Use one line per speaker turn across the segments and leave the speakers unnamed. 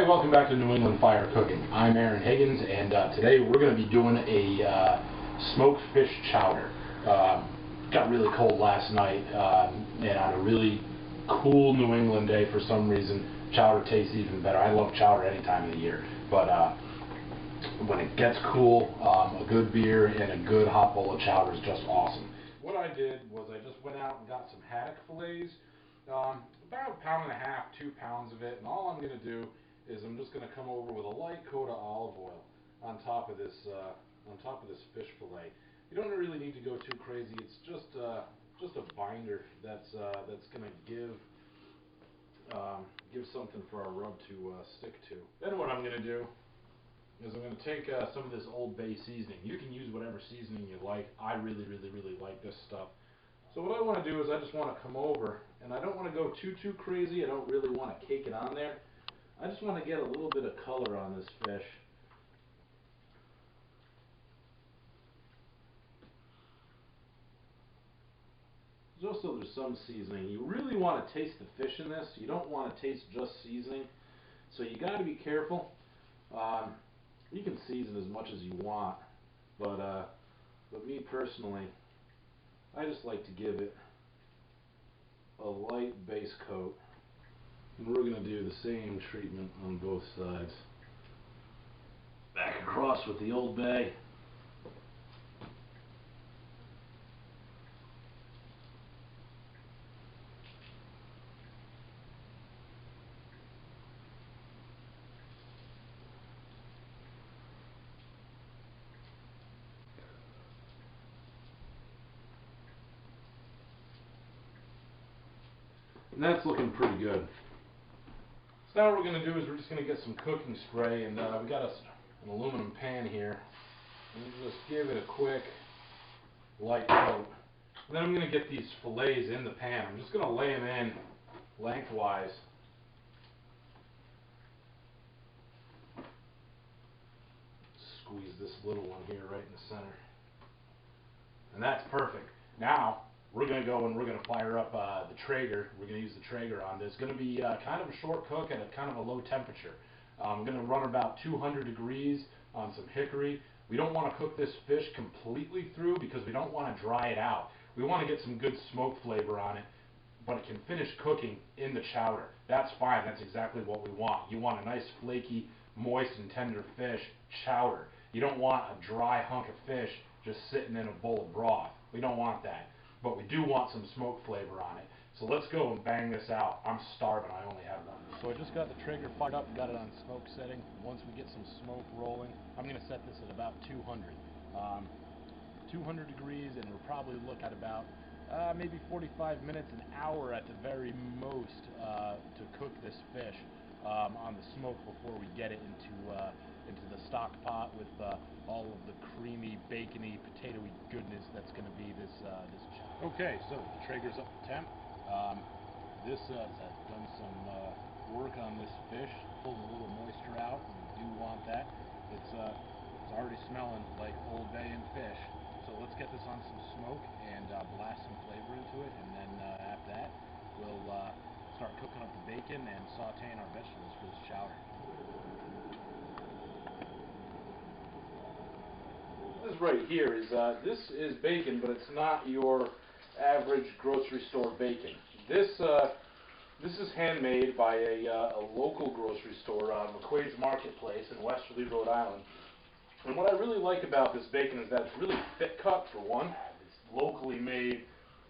Hey, welcome back to New England Fire Cooking. I'm Aaron Higgins, and today we're going to be doing a smoked fish chowder. Got really cold last night, and on a really cool New England day, for some reason, chowder tastes even better. I love chowder any time of the year, but when it gets cool, a good beer and a good hot bowl of chowder is just awesome. What I did was I just went out and got some haddock fillets, about 1.5 pounds, 2 pounds of it, and all I'm going to do is I'm just going to come over with a light coat of olive oil on top of this fish fillet. You don't really need to go too crazy. It's just a binder that's going to give something for our rub to stick to. Then what I'm going to do is I'm going to take some of this Old Bay seasoning. You can use whatever seasoning you like. I really like this stuff. So what I want to do is I just want to come over, and I don't want to go too crazy. I don't really want to cake it on there. I just want to get a little bit of color on this fish. There's some seasoning. You really want to taste the fish in this. You don't want to taste just seasoning. So you got to be careful. You can season as much as you want, but me personally, I just like to give it a light base coat. And we're going to do the same treatment on both sides. Back across with the Old Bay. And that's looking pretty good. So now what we're going to do is we're just going to get some cooking spray, and we got an aluminum pan here. And just give it a quick light coat. And then I'm going to get these fillets in the pan. I'm just going to lay them in lengthwise. Squeeze this little one here right in the center. And that's perfect. Now we're going to go and we're going to fire up the Traeger. We're going to use the Traeger on this. It's going to be kind of a short cook at a kind of a low temperature. I'm going to run about 200 degrees on some hickory. We don't want to cook this fish completely through because we don't want to dry it out. We want to get some good smoke flavor on it, but it can finish cooking in the chowder. That's fine. That's exactly what we want. You want a nice flaky, moist, and tender fish chowder. You don't want a dry hunk of fish just sitting in a bowl of broth. We don't want that. But we do want some smoke flavor on it. So let's go and bang this out. I'm starving. I only have one. So I just got the Traeger fired up and got it on smoke setting. Once we get some smoke rolling, I'm going to set this at about 200. 200 degrees, and we'll probably look at about maybe 45 minutes, an hour at the very most to cook this fish on the smoke before we get it into the stock pot with all of the creamy, bacony, potatoey goodness that's going to be this chowder. Okay, so the Traeger's up to temp. This has done some work on this fish, pulled a little moisture out, and we do want that. It's already smelling like Old Bay and fish. So let's get this on some smoke and blast some flavor into it, and then after that we'll start cooking up the bacon and sauteing our vegetables for this chowder. This right here is this is bacon, but it's not your average grocery store bacon. This is handmade by a local grocery store, McQuaid's Marketplace in Westerly, Rhode Island. And what I really like about this bacon is that it's really thick cut, for one. It's locally made,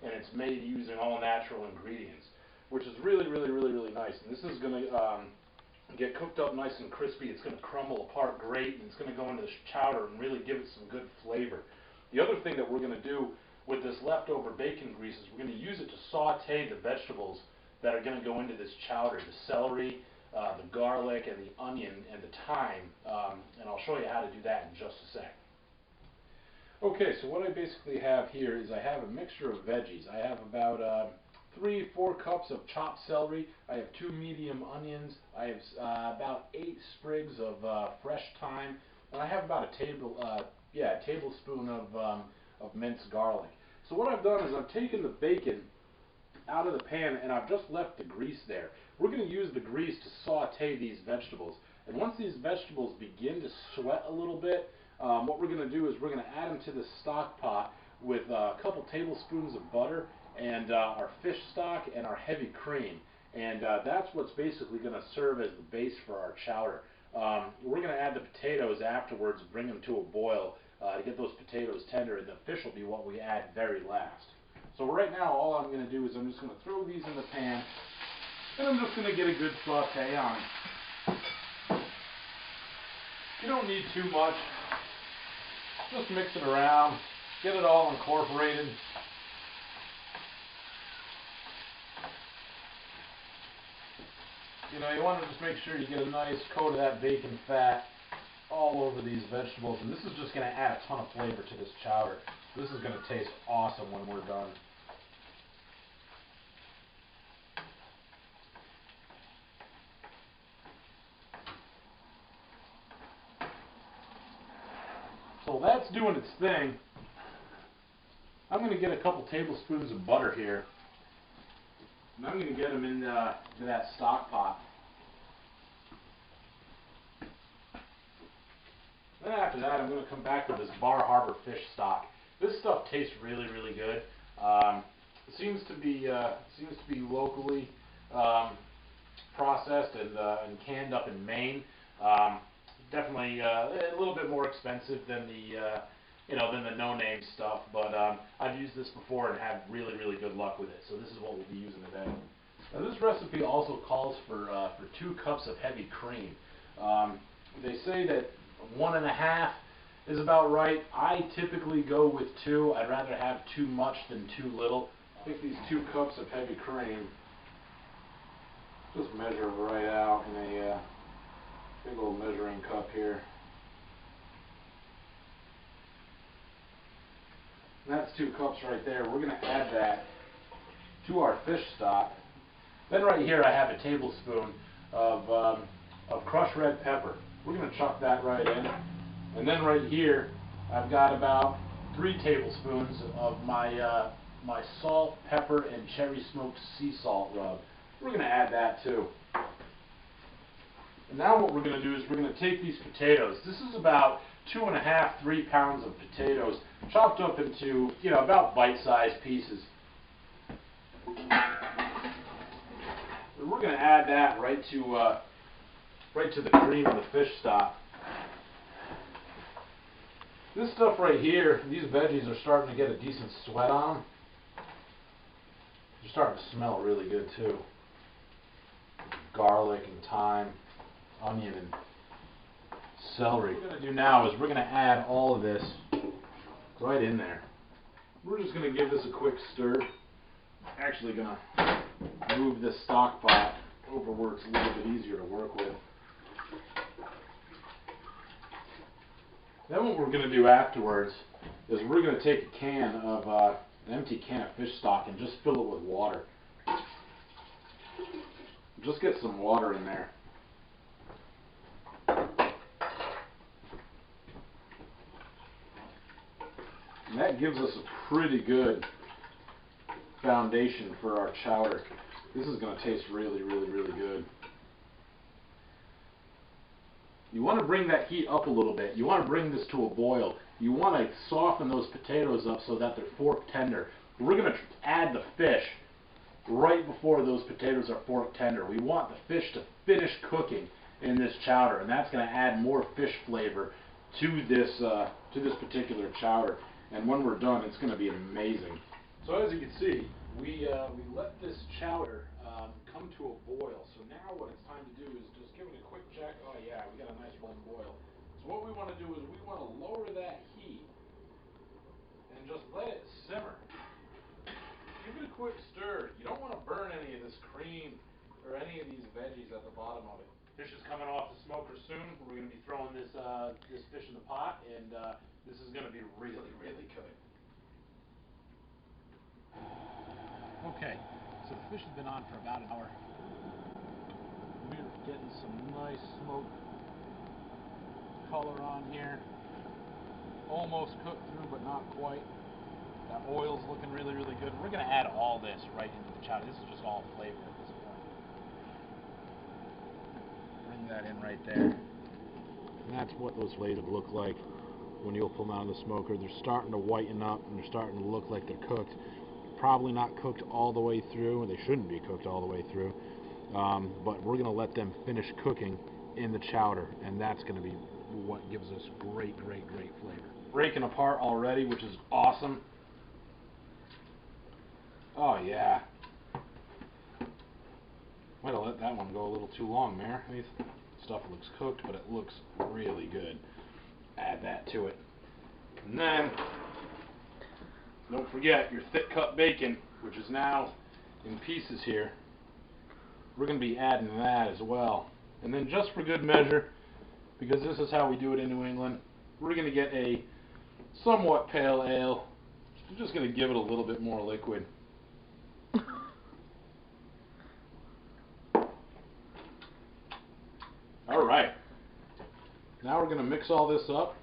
and it's made using all natural ingredients, which is really nice. And this is going to get cooked up nice and crispy. It's going to crumble apart great, and it's going to go into the chowder and really give it some good flavor. The other thing that we're going to do with this leftover bacon grease is we're going to use it to saute the vegetables that are going to go into this chowder, the celery, the garlic, and the onion, and the thyme, and I'll show you how to do that in just a sec. Okay, so what I basically have here is I have a mixture of veggies. I have about 3-4 cups of chopped celery. I have 2 medium onions. I have about 8 sprigs of fresh thyme, and I have about a tablespoon of minced garlic. So what I've done is I've taken the bacon out of the pan, and I've just left the grease there. we're going to use the grease to saute these vegetables. And once these vegetables begin to sweat a little bit, what we're going to do is we're going to add them to the stock pot with a couple tablespoons of butter and our fish stock and our heavy cream. And that's what's basically going to serve as the base for our chowder. We're going to add the potatoes afterwards, bring them to a boil to get those potatoes tender, and the fish will be what we add very last. So right now, all I'm going to do is I'm just going to throw these in the pan, and I'm just going to get a good saute on them. You don't need too much. Just mix it around, get it all incorporated. You know, you want to just make sure you get a nice coat of that bacon fat all over these vegetables, and this is just going to add a ton of flavor to this chowder. This is going to taste awesome when we're done. So that's doing its thing. I'm going to get a couple tablespoons of butter here, and I'm going to get them into that stock pot. Then after that, I'm going to come back with this Bar Harbor fish stock. This stuff tastes really, really good. It seems to be locally processed and canned up in Maine. Definitely a little bit more expensive than the no-name stuff, but I've used this before and had really, really good luck with it. So this is what we'll be using today. Now this recipe also calls for 2 cups of heavy cream. They say that 1.5 is about right. I typically go with 2. I'd rather have too much than too little. I think these 2 cups of heavy cream, just measure them right out in a big old measuring cup here. And that's 2 cups right there. We're going to add that to our fish stock. Then right here I have a tablespoon of crushed red pepper. We're going to chuck that right in. And then right here I've got about 3 tablespoons of my salt, pepper, and cherry smoked sea salt rub. We're going to add that too. And now what we're going to do is we're going to take these potatoes. This is about 2.5, 3 pounds of potatoes chopped up into, about bite-sized pieces. And we're going to add that right to the cream of the fish stock. This stuff right here, these veggies are starting to get a decent sweat on them. They're starting to smell really good too. Garlic and thyme, onion and celery. What we're going to do now is we're going to add all of this right in there. We're just going to give this a quick stir. Actually going to move this stock pot over where it's a little bit easier to work with. Then what we're going to do afterwards is we're going to take an empty can of fish stock and just fill it with water. Just get some water in there. And that gives us a pretty good foundation for our chowder. This is going to taste really, really, really good. You want to bring that heat up a little bit. You want to bring this to a boil. You want to soften those potatoes up so that they're fork tender. We're going to add the fish right before those potatoes are fork tender. We want the fish to finish cooking in this chowder, and that's going to add more fish flavor to this particular chowder. And when we're done, it's going to be amazing. So as you can see, we let this chowder come to a boil. So now what it's time to do is just give it a quick check. Oh yeah, we got a nice one boil. So what we want to do is we want to lower that heat and just let it simmer. Give it a quick stir. You don't want to burn any of this cream or any of these veggies at the bottom of it. Fish is coming off the smoker soon. We're going to be throwing this fish in the pot, and this is going to be really, really good. Okay, so the fish has been on for about an hour. We're getting some nice smoke color on here. Almost cooked through, but not quite. That oil's looking really, really good. We're going to add all this right into the chowder. This is just all flavor at this point. Bring that in right there. And that's what those fillets would look like when you pull them out of the smoker. They're starting to whiten up and they're starting to look like they're cooked. Probably not cooked all the way through. They shouldn't be cooked all the way through. But we're going to let them finish cooking in the chowder, and that's going to be what gives us great flavor. Breaking apart already, which is awesome. Oh yeah. Might have let that one go a little too long there. This stuff looks cooked, but it looks really good. Add that to it. And then, don't forget your thick cut bacon, which is now in pieces here. We're going to be adding that as well. And then just for good measure, because this is how we do it in New England, we're going to get a somewhat pale ale. I'm just going to give it a little bit more liquid. Alright, now we're going to mix all this up,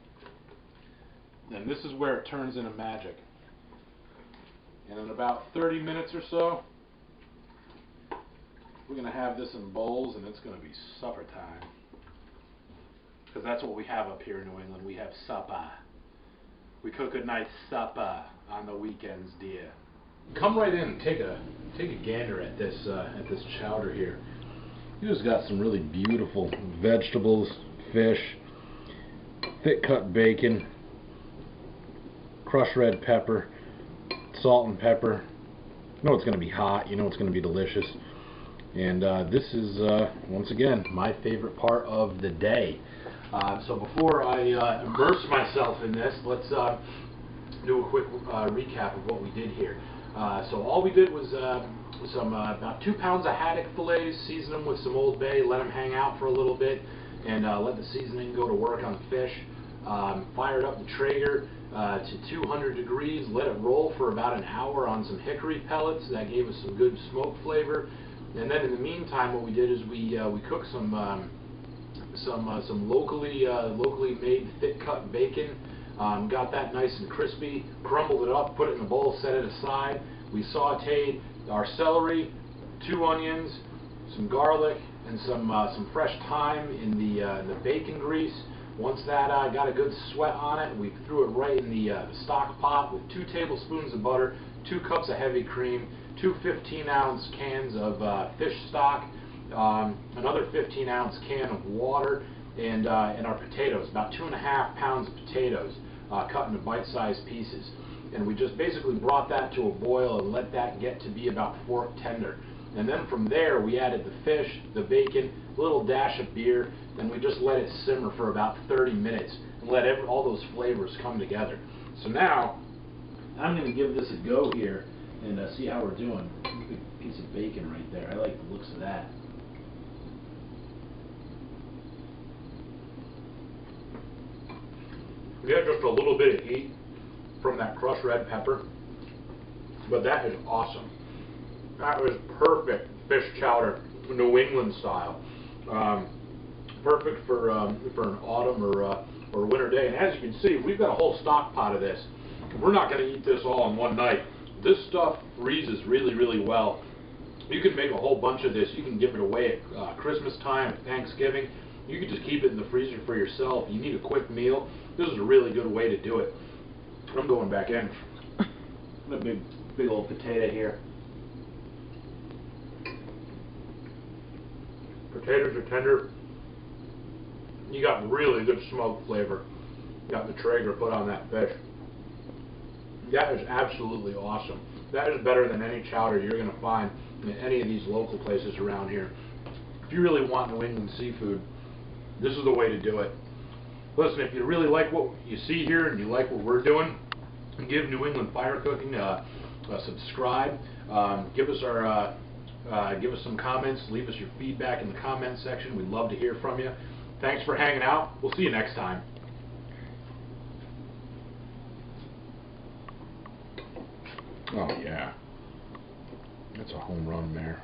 and this is where it turns into magic. And in about 30 minutes or so, we're going to have this in bowls, and it's going to be supper time. Because that's what we have up here in New England. We have supper. We cook a nice supper on the weekends, dear. Come right in and take a gander at this chowder here. You just got some really beautiful vegetables, fish, thick cut bacon, crushed red pepper, salt and pepper. You know it's going to be hot. You know it's going to be delicious. And this is, once again, my favorite part of the day. So before I immerse myself in this, let's do a quick recap of what we did here. So all we did was about 2 pounds of haddock fillets, season them with some Old Bay, let them hang out for a little bit, and let the seasoning go to work on the fish. Fired up the Traeger to 200 degrees, let it roll for about an hour on some hickory pellets. That gave us some good smoke flavor. And then in the meantime, what we did is we cooked some locally made thick cut bacon. Got that nice and crispy, crumbled it up, put it in a bowl, set it aside. We sauteed our celery, 2 onions, some garlic, and some fresh thyme in the bacon grease. Once that got a good sweat on it, we threw it right in the stock pot with 2 tablespoons of butter, 2 cups of heavy cream, 2 15-ounce cans of fish stock, another 15-ounce can of water, and our potatoes, about 2.5 pounds of potatoes cut into bite-sized pieces. And we just basically brought that to a boil and let that get to be about fork tender. And then from there we added the fish, the bacon, a little dash of beer, and we just let it simmer for about 30 minutes and let all those flavors come together. So now I'm going to give this a go here and see how we're doing. Big piece of bacon right there. I like the looks of that. We had just a little bit of heat from that crushed red pepper, but that is awesome. That was perfect fish chowder, New England style. Perfect for an autumn or winter day. And as you can see, we've got a whole stock pot of this. We're not going to eat this all in one night. This stuff freezes really well. You can make a whole bunch of this. You can give it away at Christmas time, at Thanksgiving. You can just keep it in the freezer for yourself. You need a quick meal. This is a really good way to do it. I'm going back in. A big old potato here. Potatoes are tender. You got really good smoke flavor. You got the Traeger put on that fish. That is absolutely awesome. That is better than any chowder you're going to find in any of these local places around here. If you really want New England seafood, this is the way to do it. Listen, if you really like what you see here and you like what we're doing, give New England Fire Cooking a subscribe. Give us some comments. Leave us your feedback in the comment section. We'd love to hear from you. Thanks for hanging out. We'll see you next time. Oh yeah, that's a home run there.